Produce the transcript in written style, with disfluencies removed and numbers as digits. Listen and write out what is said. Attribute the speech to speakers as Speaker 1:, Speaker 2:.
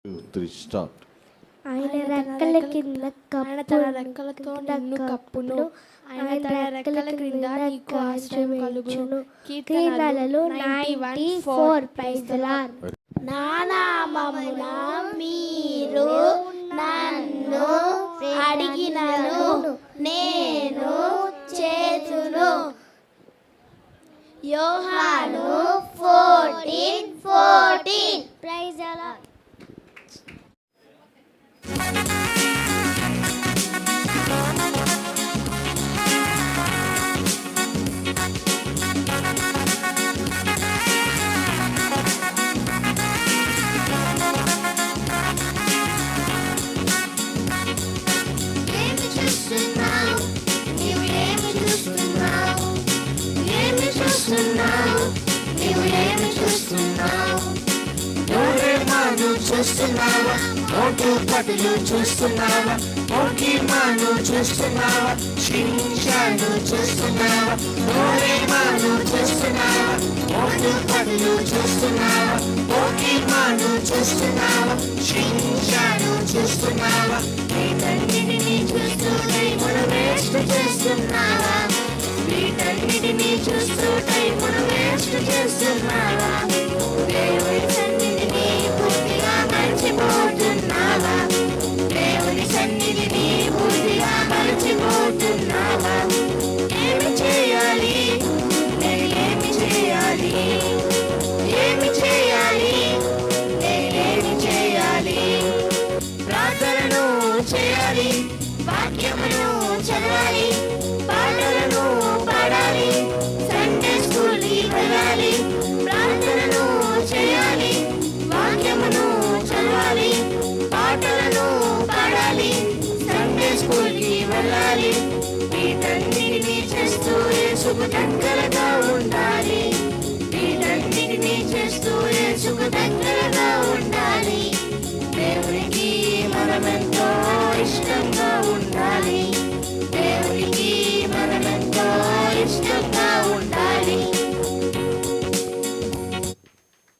Speaker 1: 3 start.
Speaker 2: ఆయన రెక్కల కింద
Speaker 3: తన రెక్కలతో నిన్ను కప్పును, ఆయన తన రెక్కల క్రింద నీకు ఆశ్రయం కలుగును. కీర్తనలు 91:4. Praise the lord.
Speaker 4: నా నామమున మీరు నన్ను అడిగినను నేను చేతును. యోహాను 14:14. Praise the lord.
Speaker 5: చూస్తున్నావా, ఓటు పటులు చూస్తున్నావా, ఓకీమాను చూస్తున్నావా, షించాను చూస్తున్నావా, డోరేమాను చూస్తున్నావా, ఓటు పటులు చూస్తున్నావా, ఓకీమాను చూస్తున్నావా, షించాను చూస్తున్నావా, వీటన్నిటిని చూస్తూ టైమును వేస్ట్ చేస్తున్నావా, వీటన్నిటిని చూస్తూ టైమును వేస్ట్ చేస్తున్నావా, దేవుడి సన్నిధిని పూర్తిగా మర్చిపోతున్నావా, దేవుని సన్నిధిని పూర్తిగా మర్చిపోతున్నావా, ఏమి చేయాలి, నేను ఏమి చేయాలి, ఏమి చేయాలి, నేనేమి చేయాలి, ప్రార్థనను చేయాలి, వాక్యమును చదవాలి, పాటలను పాడాలి, సండే స్కూల్కి వెళ్ళాలి, ప్రార్థనను చేయాలి, వాక్యమును చదవాలి, పాటలను పాడాలి, సండే స్కూల్కి వెళ్ళాలి, వీటన్నిటిని చేస్తూ యేసుకు దగ్గరగా ఉండాలి, వీటన్నిటిని చేస్తూ యేసుకు దగ్గర